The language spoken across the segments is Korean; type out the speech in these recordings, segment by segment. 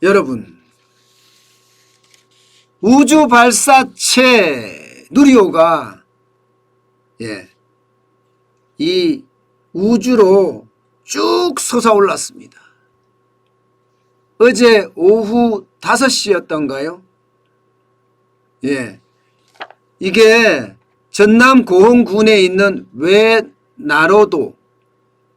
여러분, 우주 발사체 누리호가 이 우주로 쭉 솟아올랐습니다. 어제 오후 5시였던가요? 이게 전남 고흥군에 있는 외나로도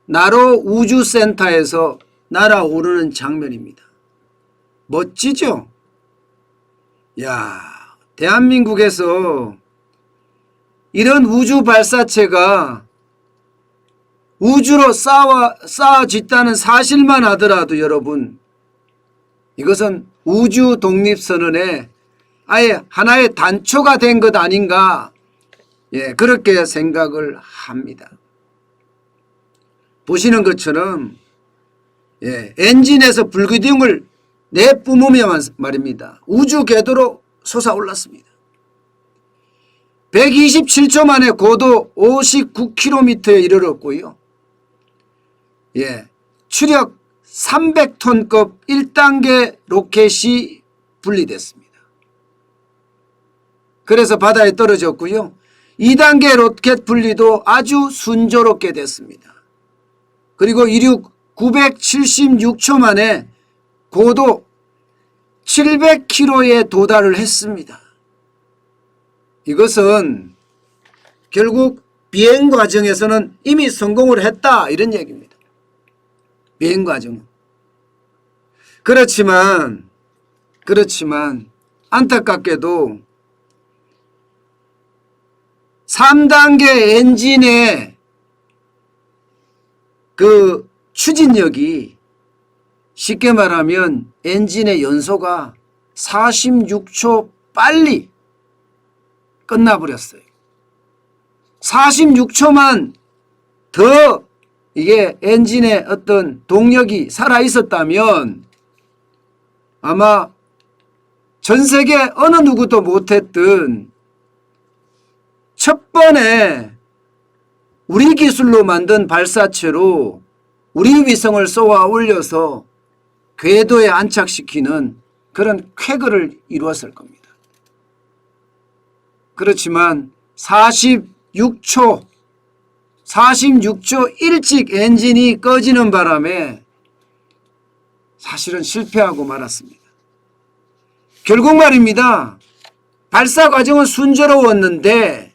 나로 우주센터에서 날아오르는 장면입니다. 멋지죠? 야, 대한민국에서 이런 우주 발사체가 우주로 쌓아졌다는 사실만 하더라도 여러분, 이것은 우주 독립선언의 아예 하나의 단초가 된 것 아닌가, 그렇게 생각을 합니다. 보시는 것처럼 엔진에서 불기둥을 내뿜으며 말입니다. 우주 궤도로 솟아올랐습니다. 127초 만에 고도 59km에 이르렀고요. 추력 300톤급 1단계 로켓이 분리됐습니다. 그래서 바다에 떨어졌고요. 2단계 로켓 분리도 아주 순조롭게 됐습니다. 그리고 이륙 976초 만에 고도 700km에 도달을 했습니다. 이것은 결국 비행 과정에서는 이미 성공을 했다, 이런 얘기입니다. 비행 과정은. 그렇지만 안타깝게도 3단계 엔진의 그 추진력이, 쉽게 말하면 엔진의 연소가 46초 빨리 끝나버렸어요. 46초만 더 이게 엔진의 어떤 동력이 살아있었다면 아마 전 세계 어느 누구도 못했던 첫 번에 우리 기술로 만든 발사체로 우리 위성을 쏘아 올려서 궤도에 안착시키는 그런 쾌거를 이루었을 겁니다. 그렇지만 46초 일찍 엔진이 꺼지는 바람에 사실은 실패하고 말았습니다. 결국 말입니다. 발사 과정은 순조로웠는데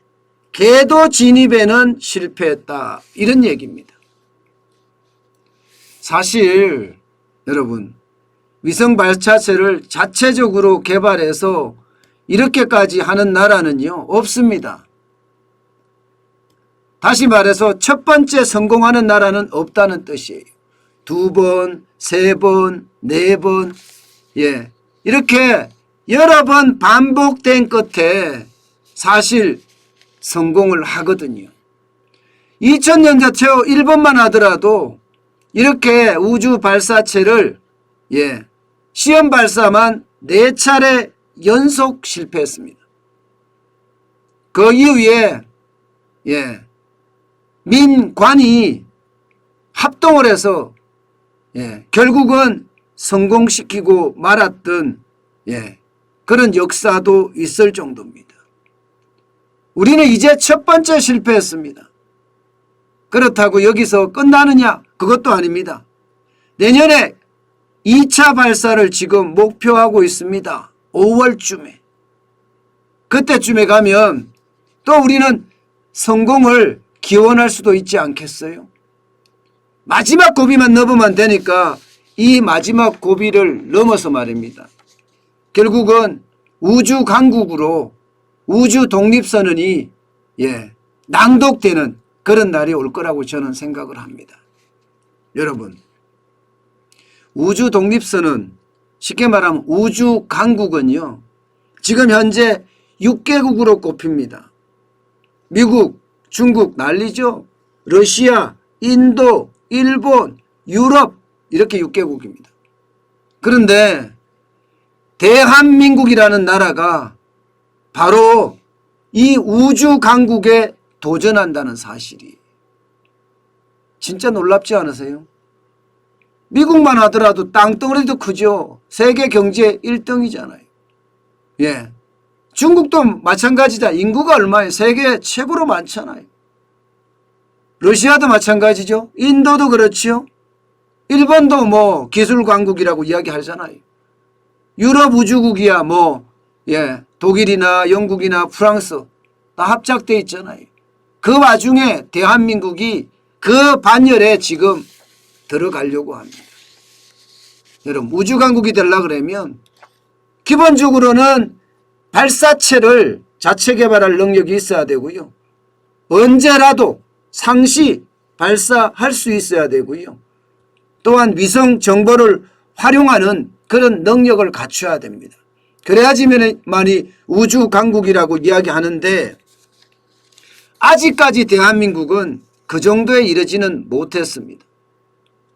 궤도 진입에는 실패했다, 이런 얘기입니다. 사실 여러분, 위성 발사체를 자체적으로 개발해서 이렇게까지 하는 나라는요, 없습니다. 다시 말해서 첫 번째 성공하는 나라는 없다는 뜻이에요. 2번, 3번, 4번, 이렇게 여러 번 반복된 끝에 사실 성공을 하거든요. 2000년 최후 1번만 하더라도 이렇게 우주 발사체를 시험 발사만 4차례 연속 실패했습니다. 그 이후에 민관이 합동을 해서 결국은 성공시키고 말았던 그런 역사도 있을 정도입니다. 우리는 이제 첫 번째 실패했습니다. 그렇다고 여기서 끝나느냐? 그것도 아닙니다. 내년에 2차 발사를 지금 목표하고 있습니다. 5월쯤에. 그때쯤에 가면 또 우리는 성공을 기원할 수도 있지 않겠어요? 마지막 고비만 넘으면 되니까 이 마지막 고비를 넘어서 말입니다. 결국은 우주 강국으로 우주 독립선언이 낭독되는 그런 날이 올 거라고 저는 생각을 합니다. 여러분, 우주 독립선언, 쉽게 말하면 우주 강국은요, 지금 현재 6개국으로 꼽힙니다. 미국, 중국 난리죠. 러시아, 인도, 일본, 유럽, 이렇게 6개국입니다. 그런데 대한민국이라는 나라가 바로 이 우주 강국에 도전한다는 사실이 진짜 놀랍지 않으세요? 미국만 하더라도 땅덩어리도 크죠. 세계 경제 1등이잖아요. 예. 중국도 마찬가지다. 인구가 얼마예요? 세계 최고로 많잖아요. 러시아도 마찬가지죠. 인도도 그렇죠. 일본도 뭐 기술 강국이라고 이야기하잖아요. 유럽 우주국이야 뭐 예, 독일이나 영국이나 프랑스 다 합작돼 있잖아요. 그 와중에 대한민국이 그 반열에 지금 들어가려고 합니다. 여러분 우주 강국이 되려고 그러면 기본적으로는 발사체를 자체 개발할 능력이 있어야 되고요. 언제라도 상시 발사할 수 있어야 되고요. 또한 위성 정보를 활용하는 그런 능력을 갖춰야 됩니다. 그래야지만이 우주 강국이라고 이야기하는데 아직까지 대한민국은 그 정도에 이르지는 못했습니다.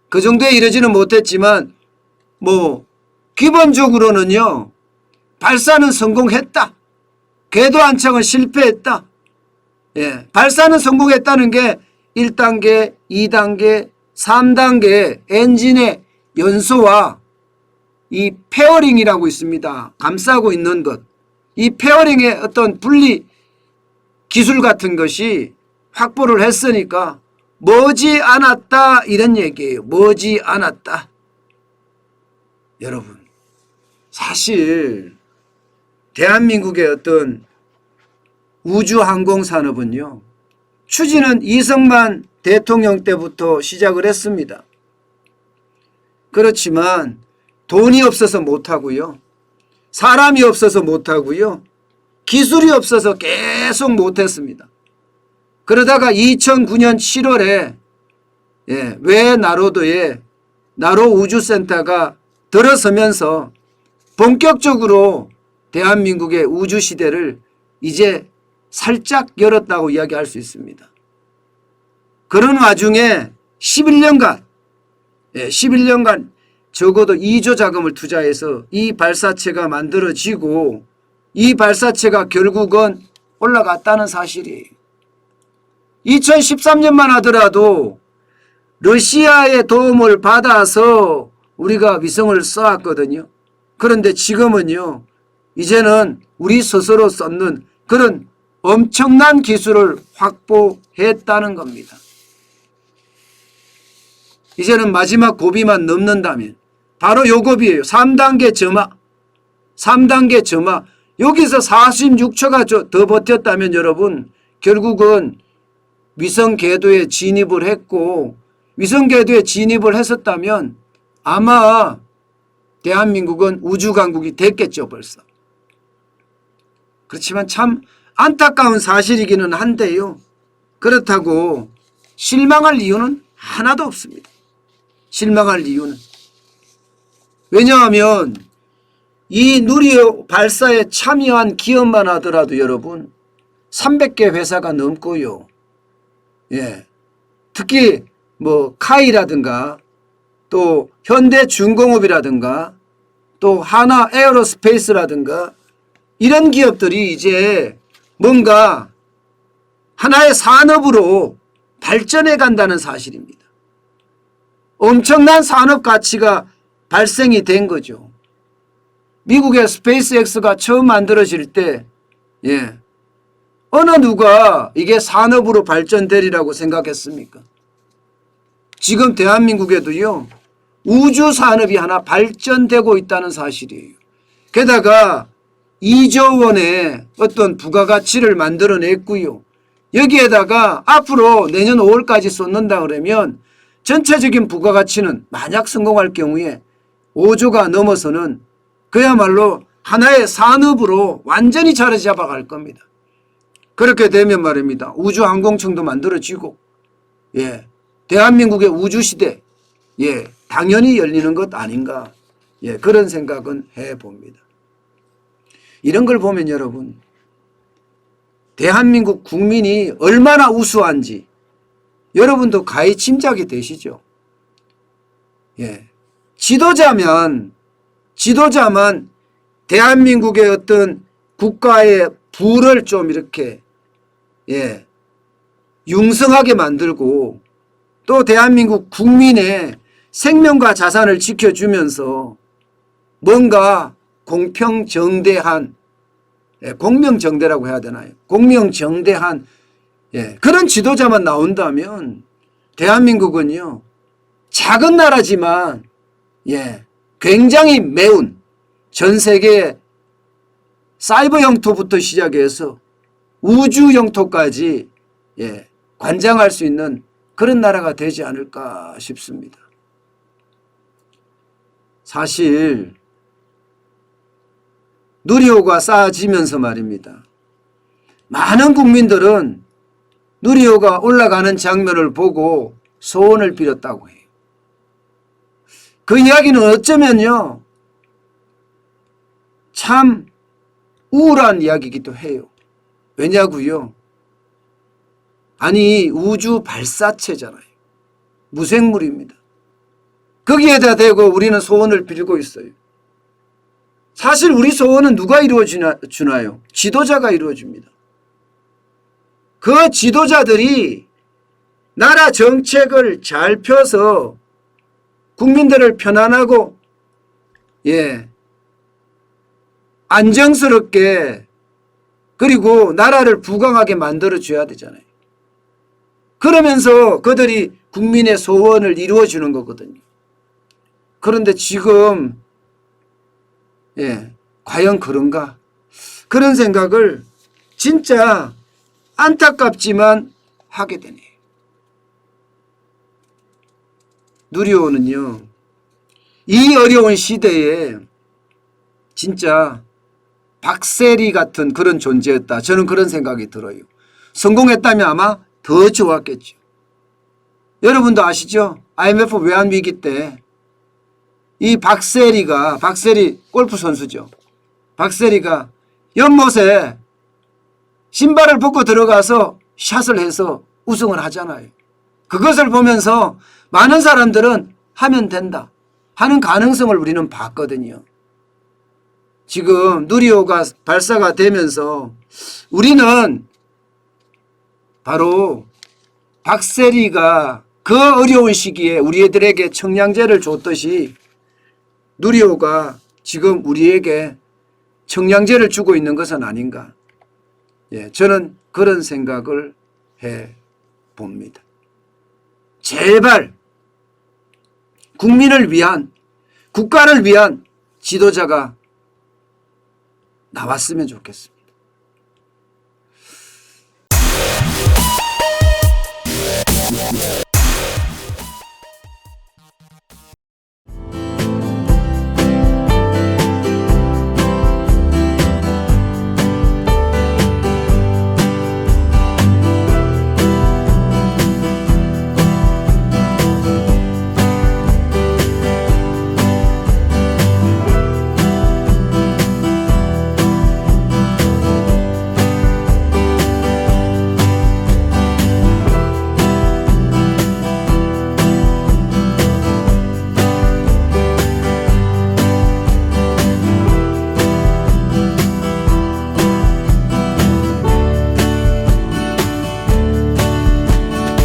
그 정도에 이르지는 못했지만 뭐 기본적으로는요. 발사는 성공했다. 궤도 안착은 실패했다. 예, 발사는 성공했다는 게 1단계, 2단계, 3단계 엔진의 연소와 이 페어링이라고 있습니다. 감싸고 있는 것. 이 페어링의 어떤 분리 기술 같은 것이 확보를 했으니까 머지않았다 이런 얘기예요. 머지않았다. 여러분 사실 대한민국의 어떤 우주항공산업은요. 추진은 이승만 대통령 때부터 시작을 했습니다. 그렇지만 돈이 없어서 못하고요. 사람이 없어서 못하고요. 기술이 없어서 계속 못했습니다. 그러다가 2009년 7월에 외나로도에 나로우주센터가 들어서면서 본격적으로 대한민국의 우주시대를 이제 살짝 열었다고 이야기할 수 있습니다. 그런 와중에 11년간 적어도 2조 자금을 투자해서 이 발사체가 만들어지고 이 발사체가 결국은 올라갔다는 사실이에요. 2013년만 하더라도 러시아의 도움을 받아서 우리가 위성을 쏘았거든요. 그런데 지금은요. 이제는 우리 스스로 쏟는 그런 엄청난 기술을 확보했다는 겁니다. 이제는 마지막 고비만 넘는다면 바로 요 고비예요. 3단계 점화. 3단계 점화. 여기서 46초가 더 버텼다면 여러분 결국은 위성 궤도에 진입을 했고 위성 궤도에 진입을 했었다면 아마 대한민국은 우주강국이 됐겠죠 벌써. 그렇지만 참 안타까운 사실이기는 한데요. 그렇다고 실망할 이유는 하나도 없습니다. 실망할 이유는. 왜냐하면 이 누리호 발사에 참여한 기업만 하더라도 여러분 300개 회사가 넘고요. 예. 특히 뭐 카이라든가 또 현대중공업이라든가 또 하나 에어로스페이스라든가 이런 기업들이 이제 뭔가 하나의 산업으로 발전해 간다는 사실입니다. 엄청난 산업 가치가 발생이 된 거죠. 미국의 스페이스X가 처음 만들어질 때 어느 누가 이게 산업으로 발전되리라고 생각했습니까? 지금 대한민국에도요. 우주 산업이 하나 발전되고 있다는 사실이에요. 게다가 2조 원의 어떤 부가가치를 만들어냈고요. 여기에다가 앞으로 내년 5월까지 쏟는다 그러면 전체적인 부가가치는 만약 성공할 경우에 5조가 넘어서는 그야말로 하나의 산업으로 완전히 자리 잡아갈 겁니다. 그렇게 되면 말입니다. 우주항공청도 만들어지고 대한민국의 우주시대 당연히 열리는 것 아닌가 그런 생각은 해봅니다. 이런 걸 보면 여러분 대한민국 국민이 얼마나 우수한지 여러분도 가히 짐작이 되시죠. 지도자만 대한민국의 어떤 국가의 부를 좀 이렇게 융성하게 만들고 또 대한민국 국민의 생명과 자산을 지켜주면서 뭔가 공평정대한, 공명정대라고 해야 되나요? 공명정대한 그런 지도자만 나온다면 대한민국은요, 작은 나라지만 굉장히 매운 전 세계 사이버 영토부터 시작해서 우주 영토까지 관장할 수 있는 그런 나라가 되지 않을까 싶습니다. 사실 누리호가 쌓아지면서 말입니다. 많은 국민들은 누리호가 올라가는 장면을 보고 소원을 빌었다고 해요. 그 이야기는 어쩌면요, 참 우울한 이야기이기도 해요. 왜냐고요? 아니, 우주 발사체잖아요. 무생물입니다. 거기에다 대고 우리는 소원을 빌고 있어요. 사실 우리 소원은 누가 이루어주나요? 지도자가 이루어줍니다. 그 지도자들이 나라 정책을 잘 펴서 국민들을 편안하고 안정스럽게 그리고 나라를 부강하게 만들어줘야 되잖아요. 그러면서 그들이 국민의 소원을 이루어주는 거거든요. 그런데 지금 과연 그런가? 그런 생각을 진짜 안타깝지만 하게 되네요. 누리호는요, 이 어려운 시대에 진짜 박세리 같은 그런 존재였다. 저는 그런 생각이 들어요. 성공했다면 아마 더 좋았겠죠. 여러분도 아시죠? IMF 외환위기 때 이 박세리 골프 선수죠. 박세리가 연못에 신발을 벗고 들어가서 샷을 해서 우승을 하잖아요. 그것을 보면서 많은 사람들은 하면 된다 하는 가능성을 우리는 봤거든요. 지금 누리호가 발사가 되면서 우리는 바로 박세리가 그 어려운 시기에 우리들에게 청량제를 줬듯이 누리호가 지금 우리에게 청량제를 주고 있는 것은 아닌가. 저는 그런 생각을 해 봅니다. 제발 국민을 위한, 국가를 위한 지도자가 나왔으면 좋겠습니다.